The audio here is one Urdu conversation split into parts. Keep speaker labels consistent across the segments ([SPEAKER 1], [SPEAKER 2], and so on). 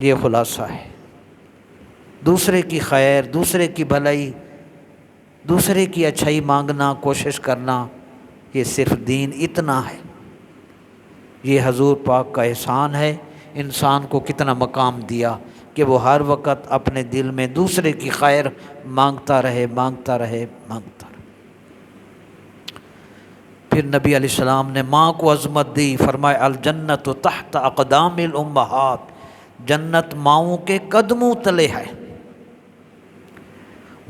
[SPEAKER 1] یہ خلاصہ ہے۔ دوسرے کی خیر، دوسرے کی بھلائی، دوسرے کی اچھائی مانگنا، کوشش کرنا، یہ صرف دین اتنا ہے۔ یہ حضور پاک کا احسان ہے، انسان کو کتنا مقام دیا کہ وہ ہر وقت اپنے دل میں دوسرے کی خیر مانگتا رہے، مانگتا رہے، مانگتا رہے۔ پھر نبی علیہ السلام نے ماں کو عظمت دی، فرمایا الجنت تحت اقدام الامہات، جنت ماؤں کے قدموں تلے ہے۔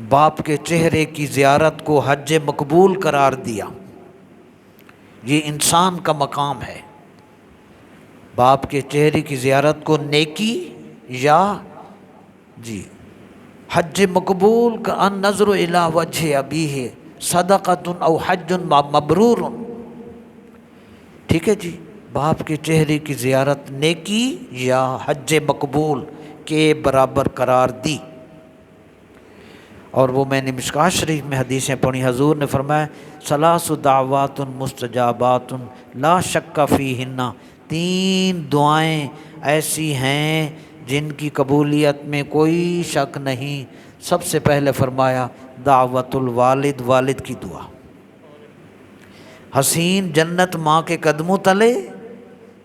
[SPEAKER 1] باپ کے چہرے کی زیارت کو حج مقبول قرار دیا۔ یہ انسان کا مقام ہے، باپ کے چہرے کی زیارت کو نیکی یا حج مقبول کا النظر الی وجہ ابیہ صدقۃ او حج مبرور۔ ٹھیک ہے جی، باپ کے چہرے کی زیارت نیکی یا حج مقبول کے برابر قرار دی۔ اور وہ میں نے مشکوٰۃ شریف میں حدیثیں پڑھی، حضور نے فرمایا ثلاث دعوات مستجابات لا شک فیہن، تین دعائیں ایسی ہیں جن کی قبولیت میں کوئی شک نہیں۔ سب سے پہلے فرمایا دعوت الوالد، والد کی دعا۔ حسین جنت ماں کے قدموں تلے،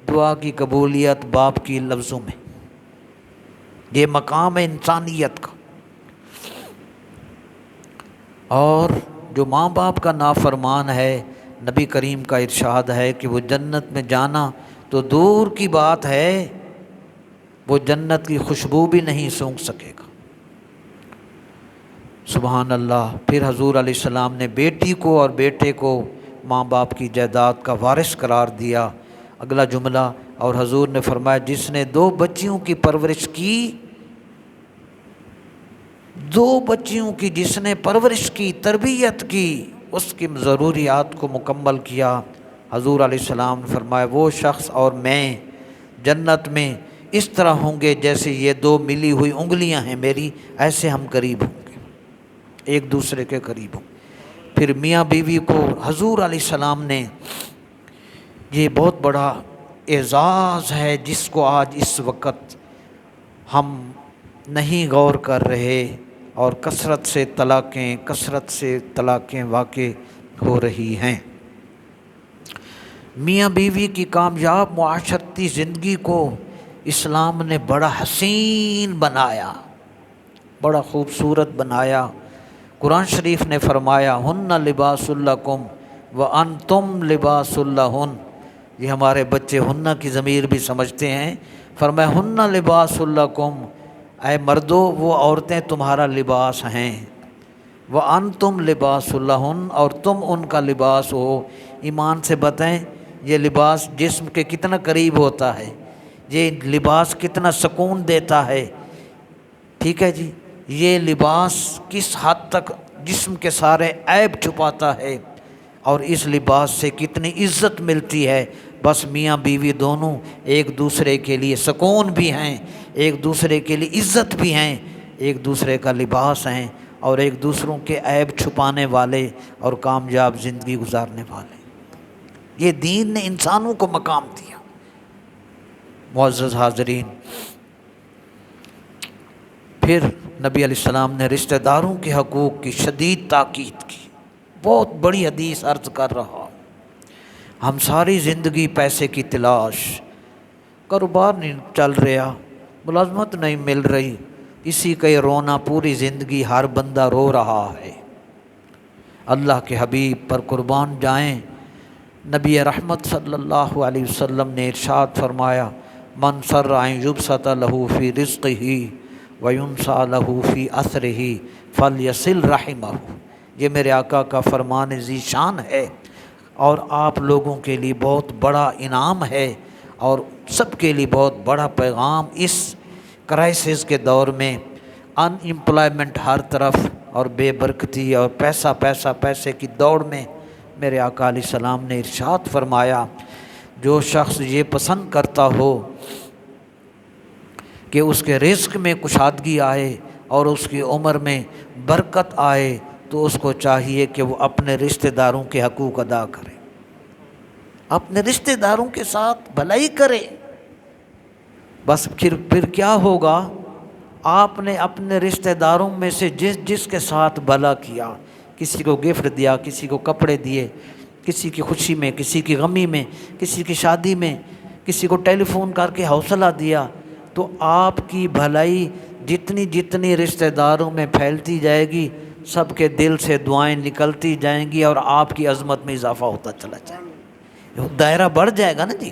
[SPEAKER 1] دعا کی قبولیت باپ کی لفظوں میں۔ یہ مقام ہے انسانیت کا۔ اور جو ماں باپ کا نافرمان ہے، نبی کریم کا ارشاد ہے کہ وہ جنت میں جانا تو دور کی بات ہے، وہ جنت کی خوشبو بھی نہیں سونگھ سکے گا۔ سبحان اللہ۔ پھر حضور علیہ السلام نے بیٹی کو اور بیٹے کو ماں باپ کی جائیداد کا وارث قرار دیا۔ اگلا جملہ، اور حضور نے فرمایا جس نے دو بچیوں کی پرورش کی، دو بچیوں کی جس نے پرورش کی، تربیت کی، اس کی ضروریات کو مکمل کیا، حضور علیہ السلام نے فرمایا وہ شخص اور میں جنت میں اس طرح ہوں گے جیسے یہ دو ملی ہوئی انگلیاں ہیں میری، ایسے ہم قریب ہوں گے، ایک دوسرے کے قریب ہوں۔ پھر میاں بیوی کو حضور علیہ السلام نے، یہ بہت بڑا اعزاز ہے جس کو آج اس وقت ہم نہیں غور کر رہے، اور کثرت سے طلاقیں واقع ہو رہی ہیں۔ میاں بیوی کی کامیاب معاشرتی زندگی کو اسلام نے بڑا حسین بنایا، بڑا خوبصورت بنایا۔ قرآن شریف نے فرمایا ہن لباس لکم وانتم لباس لہن۔ یہ ہمارے بچے ہن کی ضمیر بھی سمجھتے ہیں۔ فرمایا ہن لباس لکم، اے مردو وہ عورتیں تمہارا لباس ہیں، وانتم لباس لہن، اور تم ان کا لباس ہو۔ ایمان سے بتائیں یہ لباس جسم کے کتنا قریب ہوتا ہے، یہ لباس کتنا سکون دیتا ہے۔ ٹھیک ہے جی، یہ لباس کس حد تک جسم کے سارے عیب چھپاتا ہے، اور اس لباس سے کتنی عزت ملتی ہے۔ بس میاں بیوی دونوں ایک دوسرے کے لیے سکون بھی ہیں، ایک دوسرے کے لیے عزت بھی ہیں، ایک دوسرے کا لباس ہیں، اور ایک دوسروں کے عیب چھپانے والے اور کامیاب زندگی گزارنے والے۔ یہ دین نے انسانوں کو مقام دیا۔ معزز حاضرین، پھر نبی علیہ السلام نے رشتہ داروں کے حقوق کی شدید تاکید کی۔ بہت بڑی حدیث عرض کر رہا ہوں۔ ہم ساری زندگی پیسے کی تلاش، کاروبار نہیں چل رہا، ملازمت نہیں مل رہی، اسی کا یہ رونا پوری زندگی ہر بندہ رو رہا ہے۔ اللہ کے حبیب پر قربان جائیں، نبی رحمت صلی اللہ علیہ وسلم نے ارشاد فرمایا من سر ان یبسط لہ فی رزقہ وینسیٰ لہ فی اثرہ فلیصل رحمہ۔ یہ میرے آقا کا فرمان ذی شان ہے، اور آپ لوگوں کے لیے بہت بڑا انعام ہے، اور سب کے لیے بہت بڑا پیغام۔ اس کرائسس کے دور میں ان امپلائمنٹ ہر طرف، اور بے برکتی اور پیسے کی دوڑ میں، میرے آقا علیہ السلام نے ارشاد فرمایا جو شخص یہ پسند کرتا ہو کہ اس کے رزق میں کشادگی آئے اور اس کی عمر میں برکت آئے، تو اس کو چاہیے کہ وہ اپنے رشتہ داروں کے حقوق ادا کرے، اپنے رشتہ داروں کے ساتھ بھلائی کرے۔ بس پھر کیا ہوگا؟ آپ نے اپنے رشتہ داروں میں سے جس کے ساتھ بھلا کیا، کسی کو گفٹ دیا، کسی کو کپڑے دیے، کسی کی خوشی میں، کسی کی غمی میں، کسی کی شادی میں، کسی کو ٹیلی فون کر کے حوصلہ دیا، تو آپ کی بھلائی جتنی جتنی رشتہ داروں میں پھیلتی جائے گی، سب کے دل سے دعائیں نکلتی جائیں گی اور آپ کی عظمت میں اضافہ ہوتا چلا جائے گا، دائرہ بڑھ جائے گا نا جی۔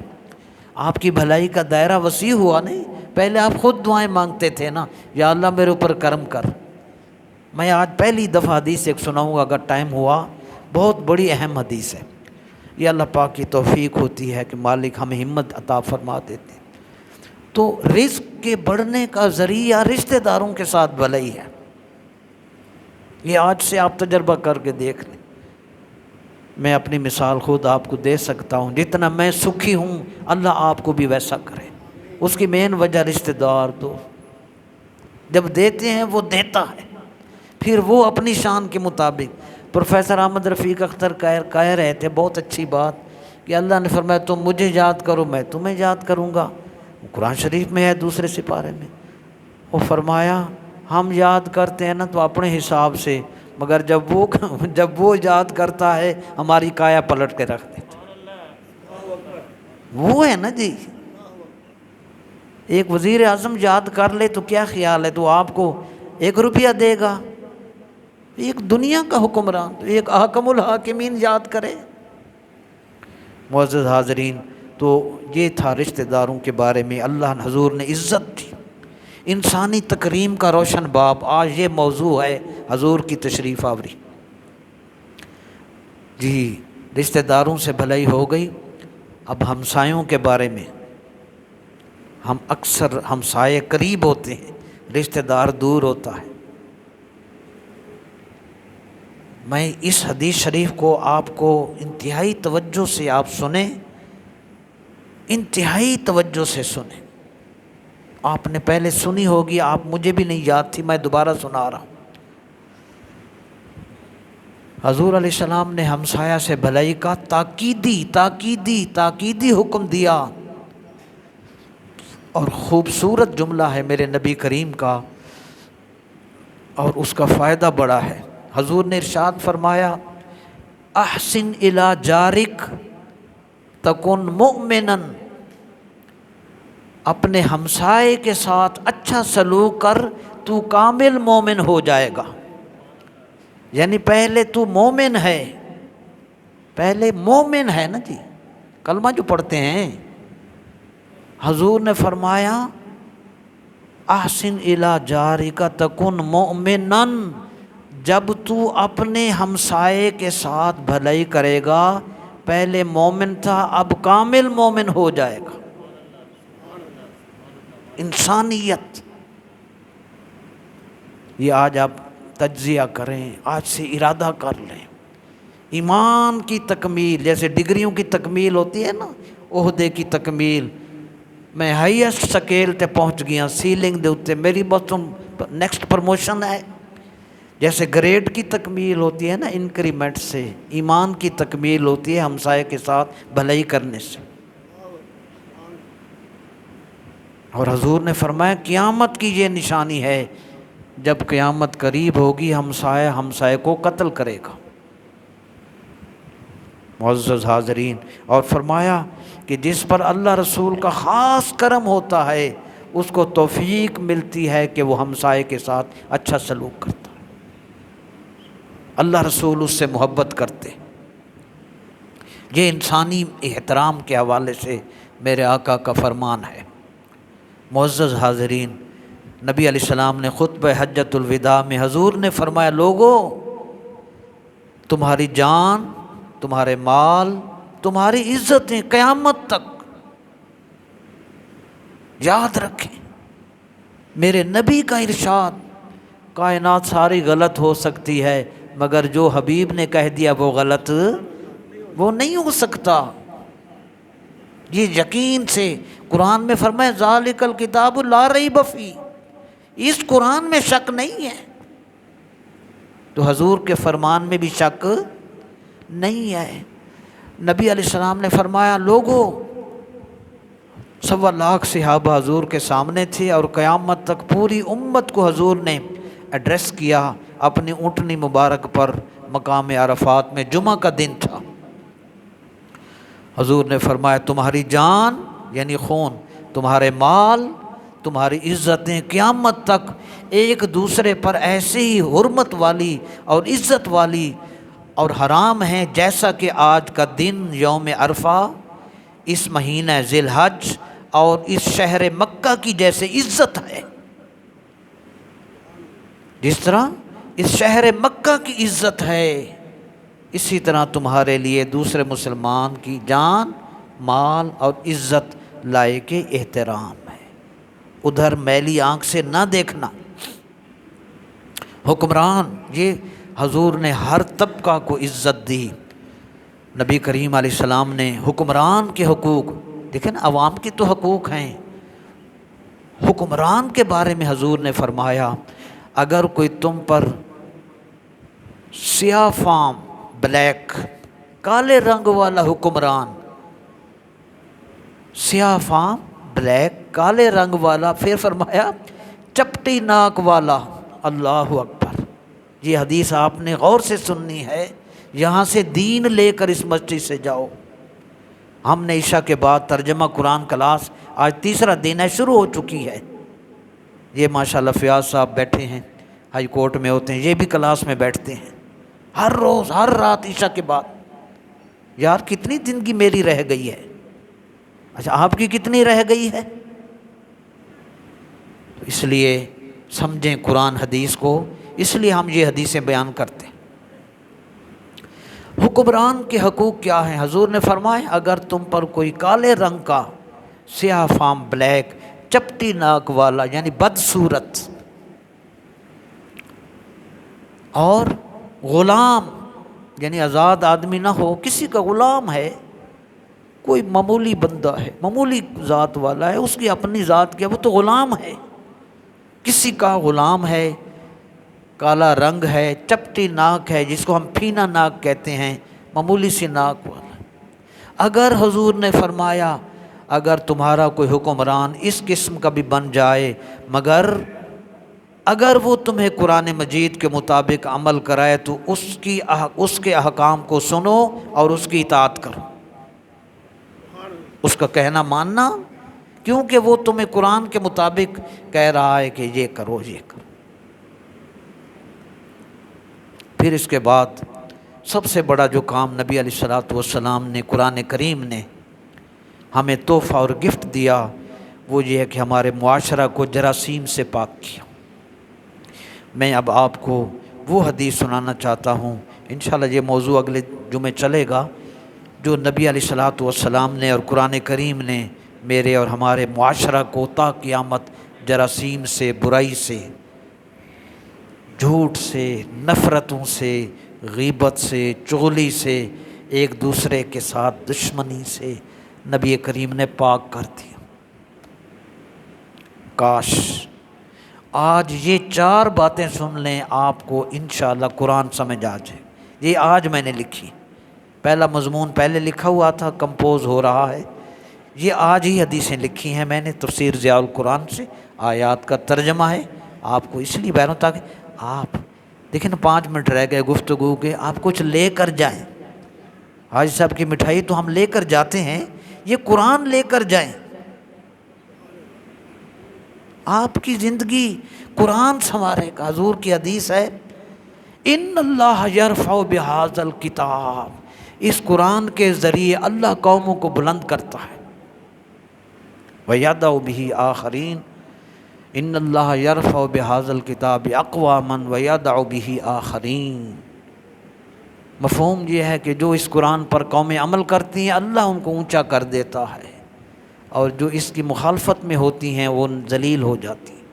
[SPEAKER 1] آپ کی بھلائی کا دائرہ وسیع ہوا نہیں۔ پہلے آپ خود دعائیں مانگتے تھے نا، یا اللہ میرے اوپر کرم کر۔ میں آج پہلی دفعہ حدیث ایک سناؤں گا اگر ٹائم ہوا، بہت بڑی اہم حدیث ہے۔ یہ اللہ پاک کی توفیق ہوتی ہے کہ مالک ہمیں ہمت عطا فرما دیتے۔ تو رزق کے بڑھنے کا ذریعہ رشتہ داروں کے ساتھ بھلائی ہے۔ یہ آج سے آپ تجربہ کر کے دیکھ لیں۔ میں اپنی مثال خود آپ کو دے سکتا ہوں، جتنا میں سکھی ہوں اللہ آپ کو بھی ویسا کرے۔ اس کی مین وجہ رشتہ دار دو، جب دیتے ہیں وہ دیتا ہے، پھر وہ اپنی شان کے مطابق۔ پروفیسر احمد رفیق اختر کہہ رہے تھے بہت اچھی بات کہ اللہ نے فرمایا تم مجھے یاد کرو میں تمہیں یاد کروں گا۔ قرآن شریف میں ہے دوسرے سپارے میں۔ وہ فرمایا ہم یاد کرتے ہیں نا تو اپنے حساب سے، مگر جب وہ یاد کرتا ہے ہماری کایا پلٹ کے رکھ دیتا۔ وہ ہے نا جی، ایک وزیر اعظم یاد کر لے تو کیا خیال ہے، تو آپ کو 1 روپیہ دے گا؟ ایک دنیا کا حکمران، ایک احکم الحاکمین یاد کرے۔ معزز حاضرین، تو یہ تھا رشتہ داروں کے بارے میں اللہ حضور نے عزت دی، انسانی تکریم کا روشن باب۔ آج یہ موضوع ہے حضور کی تشریف آوری۔ جی، رشتہ داروں سے بھلائی ہو گئی، اب ہمسایوں کے بارے میں۔ ہم اکثر ہمسائے قریب ہوتے ہیں، رشتہ دار دور ہوتا ہے۔ میں اس حدیث شریف کو آپ کو انتہائی توجہ سے آپ سنیں، انتہائی توجہ سے سنیں۔ آپ نے پہلے سنی ہوگی، آپ مجھے بھی نہیں یاد تھی، میں دوبارہ سنا رہا ہوں۔ حضور علیہ السلام نے ہمسایہ سے بھلائی کا تاکیدی حکم دیا، اور خوبصورت جملہ ہے میرے نبی کریم کا، اور اس کا فائدہ بڑا ہے۔ حضور نے ارشاد فرمایا احسن الی جارک تکن مؤمنا، اپنے ہمسائے کے ساتھ اچھا سلوک کر تو کامل مومن ہو جائے گا۔ یعنی پہلے تو مومن ہے، پہلے مومن ہے نا جی، کلمہ جو پڑھتے ہیں۔ حضور نے فرمایا احسن الی جارک تکن مؤمنا، جب تو اپنے ہمسائے کے ساتھ بھلائی کرے گا، پہلے مومن تھا اب کامل مومن ہو جائے گا۔ انسانیت، یہ آج آپ تجزیہ کریں، آج سے ارادہ کر لیں۔ ایمان کی تکمیل، جیسے ڈگریوں کی تکمیل ہوتی ہے نا، عہدے کی تکمیل، میں ہائیسٹ سکیل تے پہنچ گیا، سیلنگ دے اتے میری بس نیکسٹ پروموشن ہے۔ جیسے گریڈ کی تکمیل ہوتی ہے نا انکریمنٹ سے، ایمان کی تکمیل ہوتی ہے ہمسائے کے ساتھ بھلائی کرنے سے۔ اور حضور نے فرمایا قیامت کی یہ نشانی ہے، جب قیامت قریب ہوگی ہمسایہ ہمسائے کو قتل کرے گا۔ معزز حاضرین، اور فرمایا کہ جس پر اللہ رسول کا خاص کرم ہوتا ہے اس کو توفیق ملتی ہے کہ وہ ہمسائے کے ساتھ اچھا سلوک کرتا ہے، اللہ رسول اس سے محبت کرتے۔ یہ انسانی احترام کے حوالے سے میرے آقا کا فرمان ہے۔ معزز حاضرین، نبی علیہ السلام نے خطبہ حجۃ الوداع میں حضور نے فرمایا لوگو، تمہاری جان، تمہارے مال، تمہاری عزتیں قیامت تک یاد رکھیں۔ میرے نبی کا ارشاد، کائنات ساری غلط ہو سکتی ہے مگر جو حبیب نے کہہ دیا وہ غلط وہ نہیں ہو سکتا۔ یہ یقین سے قرآن میں فرمایا ذالک الکتاب لا ریب فیہ، اس قرآن میں شک نہیں ہے، تو حضور کے فرمان میں بھی شک نہیں ہے۔ نبی علیہ السلام نے فرمایا لوگو، 1.25 صحابہ حضور کے سامنے تھے اور قیامت تک پوری امت کو حضور نے ایڈریس کیا اپنی اونٹنی مبارک پر مقام عرفات میں. جمعہ کا دن تھا. حضور نے فرمایا تمہاری جان یعنی خون، تمہارے مال، تمہاری عزتیں قیامت تک ایک دوسرے پر ایسے ہی حرمت والی اور عزت والی اور حرام ہیں جیسا کہ آج کا دن یوم عرفہ اس مہینہ ذی الحج اور اس شہر مکہ کی جیسے عزت ہے. جس طرح اس شہر مکہ کی عزت ہے اسی طرح تمہارے لیے دوسرے مسلمان کی جان، مال اور عزت لائق احترام ہے. ادھر میلی آنکھ سے نہ دیکھنا. حکمران، یہ حضور نے ہر طبقہ کو عزت دی. نبی کریم علیہ السلام نے حکمران کے حقوق دیکھیں نا، عوام کی تو حقوق ہیں، حکمران کے بارے میں حضور نے فرمایا اگر کوئی تم پر سیاہ فام بلیک کالے رنگ والا حکمران، سیاہ فام بلیک کالے رنگ والا، پھر فرمایا چپٹی ناک والا، اللہ اکبر. یہ حدیث آپ نے غور سے سننی ہے. یہاں سے دین لے کر اس مسجد سے جاؤ. ہم نے عشاء کے بعد ترجمہ قرآن کلاس آج تیسرا دن ہے، شروع ہو چکی ہے. یہ ماشاءاللہ فیاض صاحب بیٹھے ہیں، ہائی کورٹ میں ہوتے ہیں، یہ بھی کلاس میں بیٹھتے ہیں ہر روز ہر رات عشاء کے بعد. یار کتنی زندگی میری رہ گئی ہے. اچھا آپ کی کتنی رہ گئی ہے؟ اس لیے سمجھیں قرآن حدیث کو، اس لیے ہم یہ حدیثیں بیان کرتے ہیں. حکمران کے حقوق کیا ہیں؟ حضور نے فرمایا اگر تم پر کوئی کالے رنگ کا، سیاہ فام بلیک، چپٹی ناک والا یعنی بدصورت اور غلام یعنی آزاد آدمی نہ ہو، کسی کا غلام ہے، کوئی معمولی بندہ ہے، معمولی ذات والا ہے، اس کی اپنی ذات کیا، وہ تو غلام ہے، کسی کا غلام ہے، کالا رنگ ہے، چپٹی ناک ہے جس کو ہم پھینا ناک کہتے ہیں، معمولی سی ناک والا. اگر حضور نے فرمایا اگر تمہارا کوئی حکمران اس قسم کا بھی بن جائے مگر اگر وہ تمہیں قرآن مجید کے مطابق عمل کرائے تو اس کے احکام کو سنو اور اس کی اطاعت کرو، اس کا کہنا ماننا، کیونکہ وہ تمہیں قرآن کے مطابق کہہ رہا ہے کہ یہ کرو یہ کرو. پھر اس کے بعد سب سے بڑا جو کام نبی علیہ الصلوۃ والسلام نے، قرآن کریم نے ہمیں تحفہ اور گفٹ دیا، وہ یہ ہے کہ ہمارے معاشرہ کو جراثیم سے پاک کیا. میں اب آپ کو وہ حدیث سنانا چاہتا ہوں، انشاءاللہ یہ موضوع اگلے جمعے چلے گا، جو نبی علیہ الصلوۃ والسلام نے اور قرآن کریم نے میرے اور ہمارے معاشرہ کو تا قیامت جراثیم سے، برائی سے، جھوٹ سے، نفرتوں سے، غیبت سے، چغلی سے، ایک دوسرے کے ساتھ دشمنی سے نبی کریم نے پاک کر دیا. کاش آج یہ 4 باتیں سن لیں آپ کو انشاءاللہ قرآن سمجھ آ جائے. یہ آج میں نے لکھی، پہلا مضمون پہلے لکھا ہوا تھا، کمپوز ہو رہا ہے. یہ آج ہی حدیثیں لکھی ہیں میں نے، تفسیر ضیاء القرآن سے، آیات کا ترجمہ ہے. آپ کو اس لیے بیان ہوتا کہ آپ دیکھیں نا 5 منٹ رہ گئے گفتگو کے، آپ کچھ لے کر جائیں. حاجی صاحب کی مٹھائی تو ہم لے کر جاتے ہیں، یہ قرآن لے کر جائیں. آپ کی زندگی قرآن سنوارے گا. حضور کی حدیث ہے ان اللہ یرفع بہذا الکتاب، اس قرآن کے ذریعے اللہ قوموں کو بلند کرتا ہے. وَيَدْعُ بِهِ آخَرِينَ ان اللہ یرفع بہذا الکتاب اقواما وَيَدْعُ بِهِ آخَرِينَ. مفہوم یہ ہے کہ جو اس قرآن پر قومیں عمل کرتی ہیں اللہ ان کو اونچا کر دیتا ہے، اور جو اس کی مخالفت میں ہوتی ہیں وہ ذلیل ہو جاتی ہیں.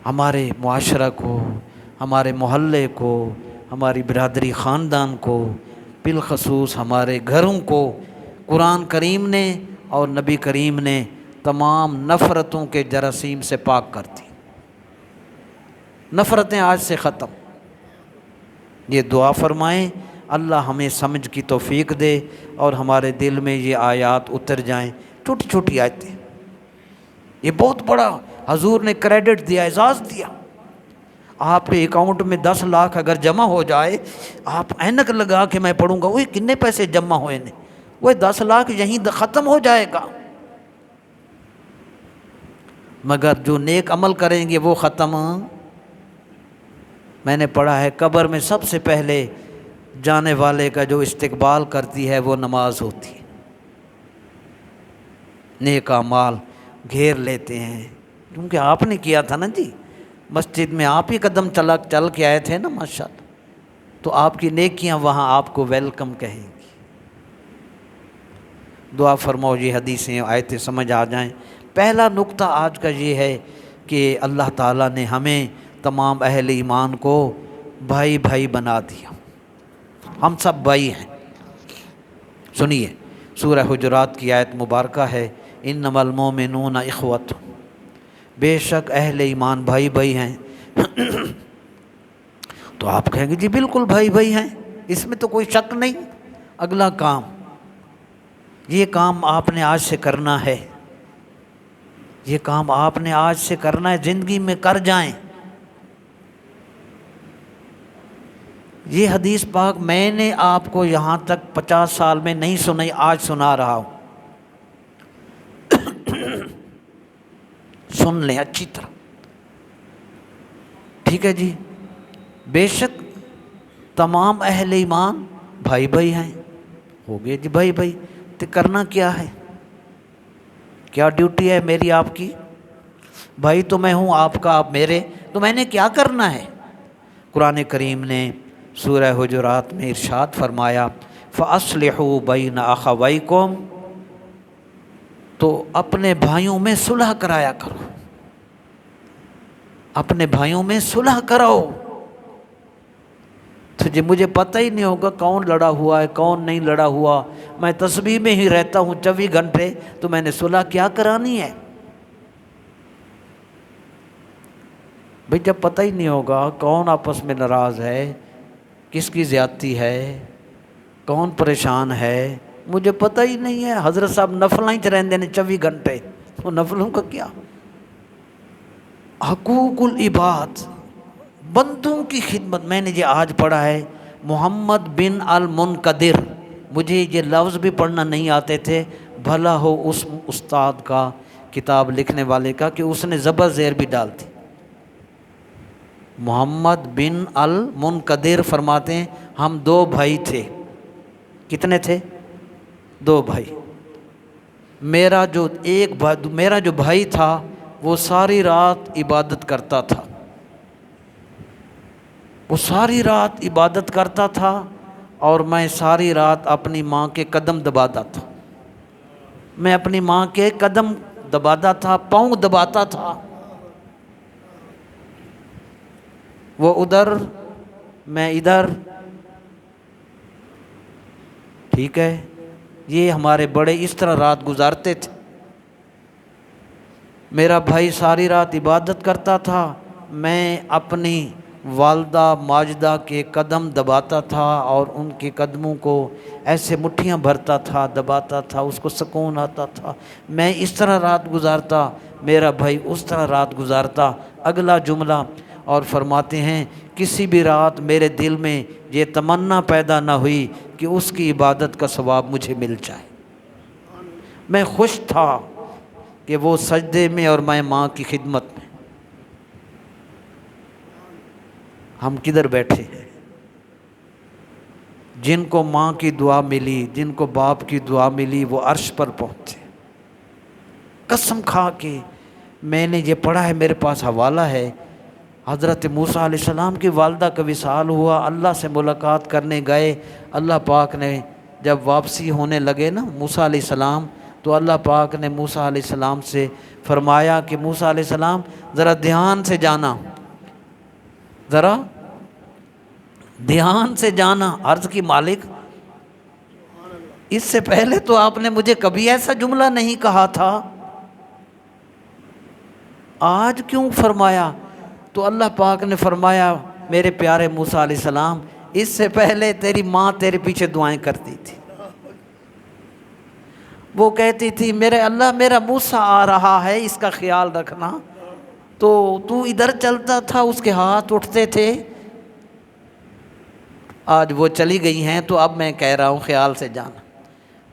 [SPEAKER 1] ہمارے معاشرہ کو، ہمارے محلے کو، ہماری برادری خاندان کو، بالخصوص ہمارے گھروں کو قرآن کریم نے اور نبی کریم نے تمام نفرتوں کے جراثیم سے پاک کر دی. نفرتیں آج سے ختم. یہ دعا فرمائیں اللہ ہمیں سمجھ کی توفیق دے اور ہمارے دل میں یہ آیات اتر جائیں، چھوٹی چھوٹی آیتیں۔ یہ بہت بڑا حضور نے کریڈٹ دیا، اعزاز دیا۔ آپ کے اکاؤنٹ میں 10 لاکھ اگر جمع ہو جائے، آپ اینک لگا کے میں پڑھوں گا، وہی کتنے پیسے جمع ہوئے نے، وہ 10 لاکھ یہیں ختم ہو جائے گا، مگر جو نیک عمل کریں گے وہ ختم۔ میں نے پڑھا ہے قبر میں سب سے پہلے جانے والے کا جو استقبال کرتی ہے وہ نماز ہوتی ہے، نیک اعمال گھیر لیتے ہیں، کیونکہ آپ نے کیا تھا نا جی، مسجد میں آپ ہی قدم چل کے آئے تھے نا ماشاءاللہ، تو آپ کی نیکیاں وہاں آپ کو ویلکم کہیں گی۔ دعا فرماؤ یہ حدیثیں آیتیں سمجھ آ جائیں۔ پہلا نقطہ آج کا یہ ہے کہ اللہ تعالیٰ نے ہمیں تمام اہل ایمان کو بھائی بھائی بنا دیا، ہم سب بھائی ہیں۔ سنیے سورہ حجرات کی آیت مبارکہ ہے، انما المؤمنون اخوۃ، بے شک اہل ایمان بھائی بھائی ہیں۔ تو آپ کہیں گے جی بالکل بھائی بھائی ہیں، اس میں تو کوئی شک نہیں۔ اگلا کام، یہ کام آپ نے آج سے کرنا ہے، یہ کام آپ نے آج سے کرنا ہے، زندگی میں کر جائیں۔ یہ حدیث پاک میں نے آپ کو یہاں تک 50 سال میں نہیں سنائی، آج سنا رہا ہوں، سن لیں اچھی طرح، ٹھیک ہے جی۔ بے شک تمام اہل ایمان بھائی بھائی ہیں، ہو گئے جی بھائی بھائی، تو کرنا کیا ہے، کیا ڈیوٹی ہے میری آپ کی؟ بھائی تو میں ہوں آپ کا، آپ میرے، تو میں نے کیا کرنا ہے؟ قرآن کریم نے سورہ حجرات میں ارشاد فرمایا فَأَصْلِحُوا بَيْنَ أَخَوَيْكُمْ، تو اپنے بھائیوں میں صلح کرایا کرو، اپنے بھائیوں میں صلح کراؤ۔ تو جی مجھے پتہ ہی نہیں ہوگا کون لڑا ہوا ہے کون نہیں لڑا ہوا، میں تسبیح میں ہی رہتا ہوں 24 گھنٹے، تو میں نے صلح کیا کرانی ہے؟ بھئی جب پتہ ہی نہیں ہوگا کون آپس میں ناراض ہے، کس کی زیادتی ہے، کون پریشان ہے، مجھے پتہ ہی نہیں ہے، حضرت صاحب نفلاں ہی رہندے نے 24 گھنٹے، وہ نفلوں کا کیا؟ حقوق العباد، بندوں کی خدمت۔ میں نے یہ آج پڑھا ہے محمد بن المنقدر، مجھے یہ لفظ بھی پڑھنا نہیں آتے تھے، بھلا ہو اس استاد کا، کتاب لکھنے والے کا، کہ اس نے زبر زیر بھی ڈال دی۔ محمد بن المنقدر فرماتے ہیں ہم 2 بھائی تھے۔ کتنے تھے؟ 2 بھائی۔ میرا جو بھائی تھا وہ ساری رات عبادت کرتا تھا، وہ ساری رات عبادت کرتا تھا، اور میں ساری رات اپنی ماں کے قدم دباتا تھا، میں اپنی ماں کے قدم دباتا تھا، پاؤں دباتا تھا، وہ ادھر میں ادھر، ٹھیک ہے۔ یہ ہمارے بڑے اس طرح رات گزارتے تھے۔ میرا بھائی ساری رات عبادت کرتا تھا، میں اپنی والدہ ماجدہ کے قدم دباتا تھا اور ان کے قدموں کو ایسے مٹھیاں بھرتا تھا، دباتا تھا، اس کو سکون آتا تھا۔ میں اس طرح رات گزارتا، میرا بھائی اس طرح رات گزارتا۔ اگلا جملہ اور فرماتے ہیں کسی بھی رات میرے دل میں یہ تمنا پیدا نہ ہوئی کہ اس کی عبادت کا ثواب مجھے مل جائے۔ میں خوش تھا کہ وہ سجدے میں اور میں ماں کی خدمت میں۔ ہم کدھر بیٹھے ہیں؟ جن کو ماں کی دعا ملی، جن کو باپ کی دعا ملی، وہ عرش پر پہنچے۔ قسم کھا کے میں نے یہ پڑھا ہے، میرے پاس حوالہ ہے، حضرت موسیٰ علیہ السلام کی والدہ کا وصال ہوا، اللہ سے ملاقات کرنے گئے، اللہ پاک نے جب واپسی ہونے لگے نا موسیٰ علیہ السلام، تو اللہ پاک نے موسیٰ علیہ السلام سے فرمایا کہ موسیٰ علیہ السلام ذرا دھیان سے جانا، ذرا دھیان سے جانا۔ عرض کی مالک اس سے پہلے تو آپ نے مجھے کبھی ایسا جملہ نہیں کہا تھا، آج کیوں فرمایا؟ تو اللہ پاک نے فرمایا میرے پیارے موسیٰ علیہ السلام اس سے پہلے تیری ماں تیرے پیچھے دعائیں کرتی تھی، وہ کہتی تھی میرے اللہ میرا موسیٰ آ رہا ہے اس کا خیال رکھنا، تو ادھر چلتا تھا اس کے ہاتھ اٹھتے تھے۔ آج وہ چلی گئی ہیں تو اب میں کہہ رہا ہوں خیال سے جانا۔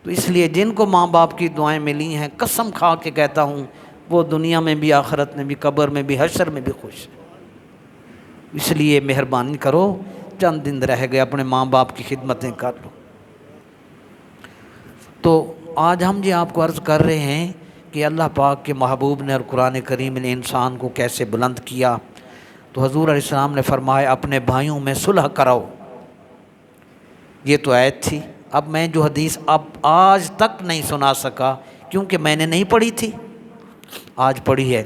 [SPEAKER 1] تو اس لیے جن کو ماں باپ کی دعائیں ملی ہیں قسم کھا کے کہتا ہوں وہ دنیا میں بھی آخرت میں بھی قبر میں بھی حشر میں بھی خوش ہیں۔ اس لیے مہربانی کرو، چند دن رہ گئے اپنے ماں باپ کی خدمتیں کر لو۔ تو آج ہم آپ کو عرض کر رہے ہیں کہ اللہ پاک کے محبوب نے اور قرآن کریم نے انسان کو کیسے بلند کیا۔ تو حضور علیہ السلام نے فرمایا اپنے بھائیوں میں صلح کراؤ، یہ تو آیت تھی۔ اب میں جو حدیث اب آج تک نہیں سنا سکا کیونکہ میں نے نہیں پڑھی تھی، آج پڑھی ہے۔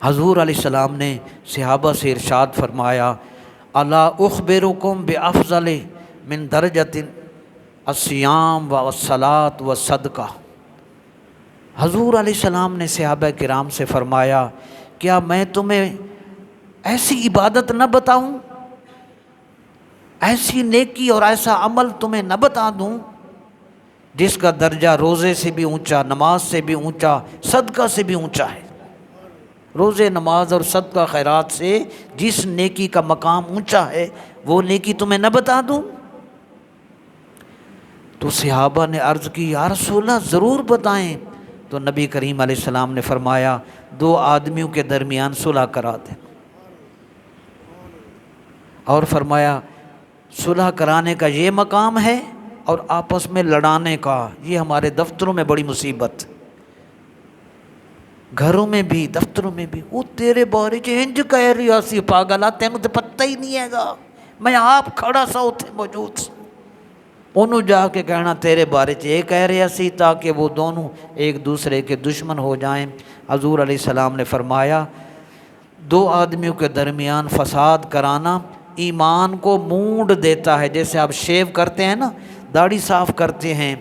[SPEAKER 1] حضور علیہ السلام نے صحابہ سے ارشاد فرمایا الا اخبرکم بافضل من درجۃ الصیام والصلاۃ والصدقہ۔ حضور علیہ السلام نے صحابہ کرام سے فرمایا کیا میں تمہیں ایسی عبادت نہ بتاؤں، ایسی نیکی اور ایسا عمل تمہیں نہ بتا دوں جس کا درجہ روزے سے بھی اونچا، نماز سے بھی اونچا، صدقہ سے بھی اونچا ہے۔ روزے، نماز اور صدقہ خیرات سے جس نیکی کا مقام اونچا ہے وہ نیکی تمہیں نہ بتا دوں؟ تو صحابہ نے عرض کی یا رسول اللہ ضرور بتائیں۔ تو نبی کریم علیہ السلام نے فرمایا دو آدمیوں کے درمیان صلح کرا دیں، اور فرمایا صلح کرانے کا یہ مقام ہے اور آپس میں لڑانے کا، یہ ہمارے دفتروں میں بڑی مصیبت، گھروں میں بھی دفتروں میں بھی۔ وہ تیرے بارے چ انج کہہ رہا سی پاگلا، تینوں تو پتہ ہی نہیں ہے گا، میں آپ کھڑا سا اتنے موجود سی، انہوں جا کے کہنا تیرے بارے چ یہ کہہ رہا سی، تاکہ وہ دونوں ایک دوسرے کے دشمن ہو جائیں۔ حضور علیہ السلام نے فرمایا دو آدمیوں کے درمیان فساد کرانا ایمان کو مونڈ دیتا ہے۔ جیسے آپ شیو کرتے ہیں نا، داڑھی صاف کرتے ہیں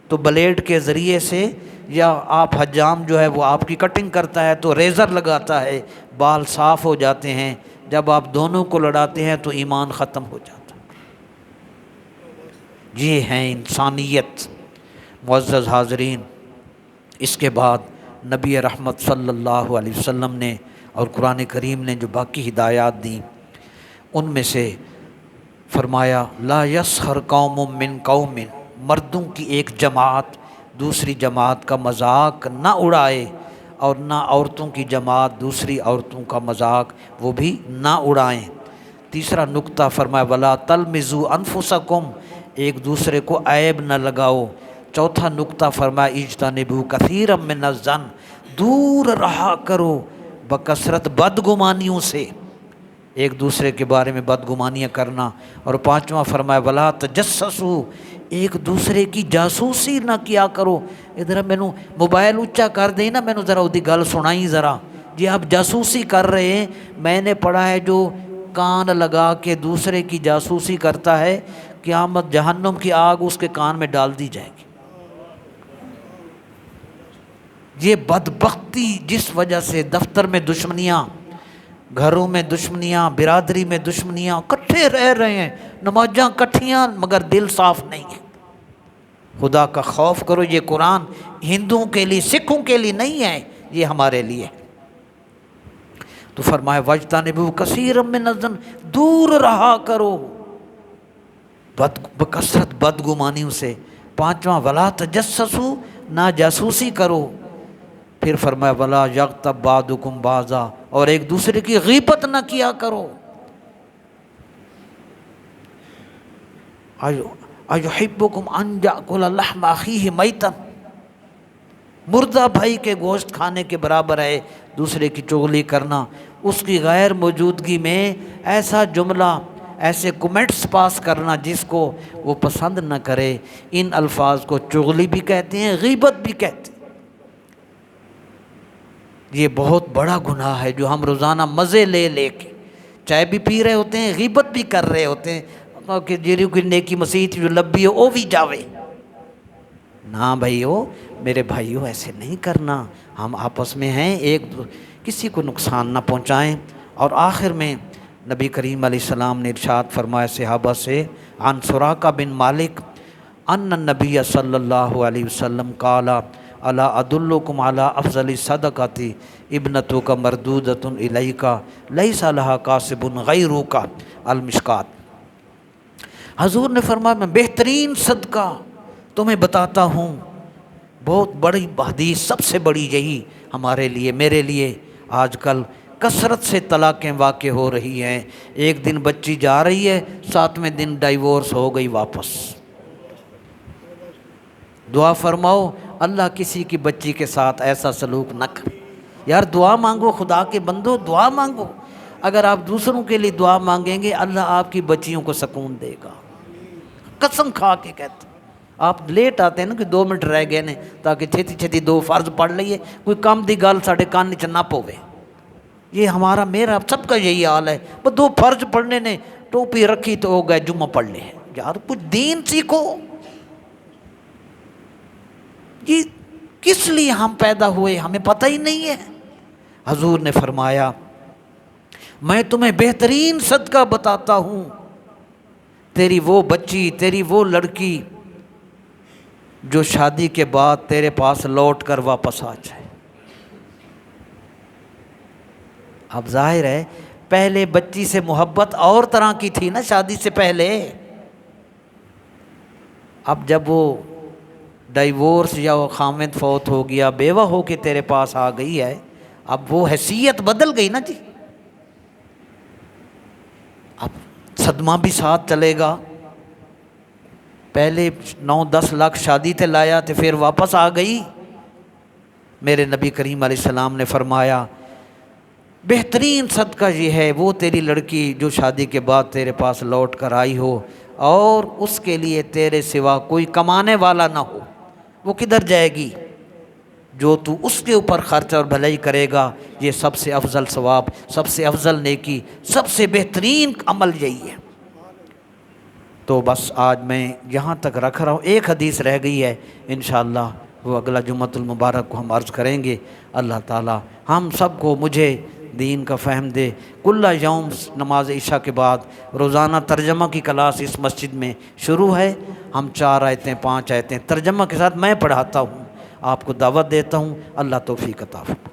[SPEAKER 1] تو بلیڈ کے ذریعے سے، یا آپ حجام جو ہے وہ آپ کی کٹنگ کرتا ہے تو ریزر لگاتا ہے، بال صاف ہو جاتے ہیں۔ جب آپ دونوں کو لڑاتے ہیں تو ایمان ختم ہو جاتا ہے۔ یہ ہیں انسانیت۔ معزز حاضرین، اس کے بعد نبی رحمت صلی اللہ علیہ وسلم نے اور قرآن کریم نے جو باقی ہدایات دیں ان میں سے فرمایا لا یسخر قوم من قوم، مردوں کی ایک جماعت دوسری جماعت کا مذاق نہ اڑائے، اور نہ عورتوں کی جماعت دوسری عورتوں کا مذاق وہ بھی نہ اڑائیں۔ تیسرا نقطہ فرمایا ولا تلمزوا انفسکم، ایک دوسرے کو عیب نہ لگاؤ۔ چوتھا نقطہ فرمایا اجتنبوا کثیرا من الظن، دور رہا کرو بکثرت بدگمانیوں سے، ایک دوسرے کے بارے میں بدگمانیاں کرنا۔ اور پانچواں فرمایا ولا تجسسوا، ایک دوسرے کی جاسوسی نہ کیا کرو۔ ادھر مینوں موبائل اونچا کر دیں نا، مینوں ذرا اودی گل سنائی ذرا، جی آپ جاسوسی کر رہے ہیں۔ میں نے پڑھا ہے جو کان لگا کے دوسرے کی جاسوسی کرتا ہے قیامت جہنم کی آگ اس کے کان میں ڈال دی جائے گی۔ یہ بدبختی جس وجہ سے دفتر میں دشمنیاں، گھروں میں دشمنیاں، برادری میں دشمنیاں، کٹھے رہ رہے ہیں، نمازاں کٹھیاں مگر دل صاف نہیں ہے۔ خدا کا خوف کرو، یہ قرآن ہندوؤں کے لیے سکھوں کے لیے نہیں ہے، یہ ہمارے لیے ہے۔ تو فرمایا واجتنبوا کثیرا من الظن، دور رہا کرو بکثرت بدگمانیوں سے۔ پانچواں ولا تجسسوا، نہ جاسوسی کرو۔ پھر فرمایا ولا یغتب بعضکم بعضا، اور ایک دوسرے کی غیبت نہ کیا کرو۔ ایحبکم ان یأکل لحم اخیہ میتا، مردہ بھائی کے گوشت کھانے کے برابر ہے دوسرے کی چغلی کرنا، اس کی غیر موجودگی میں ایسا جملہ، ایسے کومنٹس پاس کرنا جس کو وہ پسند نہ کرے۔ ان الفاظ کو چغلی بھی کہتے ہیں، غیبت بھی کہتے ہیں۔ یہ بہت بڑا گناہ ہے جو ہم روزانہ مزے لے لے کے چائے بھی پی رہے ہوتے ہیں، غیبت بھی کر رہے ہوتے ہیں کہ جیری کوئی نیکی مسیح جو لبی ہو وہ بھی جاوے۔ نہ بھائیو، میرے بھائیو ایسے نہیں کرنا، ہم آپس میں ہیں، ایک کسی کو نقصان نہ پہنچائیں۔ اور آخر میں نبی کریم علیہ السلام نے ارشاد فرمایا صحابہ سے، عن سراقہ بن مالک ان النبی صلی اللہ علیہ وسلم قال الا ادلکم علی افضل صدقۃ ابنتک مردودۃ الیک لیس لها کاسب غیرک المشکات۔ حضور نے فرمایا میں بہترین صدقہ تمہیں بتاتا ہوں، بہت بڑی حدیث، سب سے بڑی یہی ہمارے لیے، میرے لیے آج کل کثرت سے طلاقیں واقع ہو رہی ہیں۔ ایک دن بچی جا رہی ہے، 7ویں دن ڈائیورس ہو گئی واپس۔ دعا فرماؤ اللہ کسی کی بچی کے ساتھ ایسا سلوک نہ کرے۔ یار دعا مانگو، خدا کے بندو دعا مانگو۔ اگر آپ دوسروں کے لیے دعا مانگیں گے اللہ آپ کی بچیوں کو سکون دے گا، قسم کھا کے کہتے ہیں۔ آپ لیٹ آتے ہیں نا کہ 2 منٹ رہ گئے نے تاکہ چھتی چھتی 2 فرض پڑھ لئیے، کوئی کام دی گل ساڑھے کان نیچے نہ پوے۔ یہ ہمارا میرا سب کا یہی حال ہے، بس 2 فرض پڑھنے نے، ٹوپی رکھی تو ہو گئے جمعہ پڑھ لے۔ یار کچھ دین سیکھو۔ یہ کس لیے ہم پیدا ہوئے ہمیں پتہ ہی نہیں ہے۔ حضور نے فرمایا میں تمہیں بہترین صدقہ بتاتا ہوں، تیری وہ بچی، تیری وہ لڑکی جو شادی کے بعد تیرے پاس لوٹ کر واپس آ جائے۔ اب ظاہر ہے پہلے بچی سے محبت اور طرح کی تھی نا شادی سے پہلے، اب جب وہ ڈائیورس یا وہ خامد فوت ہو گیا، بیوہ ہو کے تیرے پاس آ گئی ہے، اب وہ حیثیت بدل گئی نا جی، اب صدمہ بھی ساتھ چلے گا۔ پہلے 9-10 لاکھ شادی تے لایا تے پھر واپس آ گئی۔ میرے نبی کریم علیہ السلام نے فرمایا بہترین صدقہ یہ ہے وہ تیری لڑکی جو شادی کے بعد تیرے پاس لوٹ کر آئی ہو اور اس کے لیے تیرے سوا کوئی کمانے والا نہ ہو، وہ کدھر جائے گی؟ جو تو اس کے اوپر خرچ اور بھلائی کرے گا، یہ سب سے افضل ثواب، سب سے افضل نیکی، سب سے بہترین عمل یہی ہے۔ تو بس آج میں یہاں تک رکھ رہا ہوں، ایک حدیث رہ گئی ہے، انشاءاللہ وہ اگلا جمعۃ المبارک کو ہم عرض کریں گے۔ اللہ تعالی ہم سب کو، مجھے دین کا فہم دے۔ کل یوم نماز عشاء کے بعد روزانہ ترجمہ کی کلاس اس مسجد میں شروع ہے۔ ہم 4 آیتیں 5 آیتیں ترجمہ کے ساتھ میں پڑھاتا ہوں، آپ کو دعوت دیتا ہوں۔ اللہ توفیق عطا فرمائے۔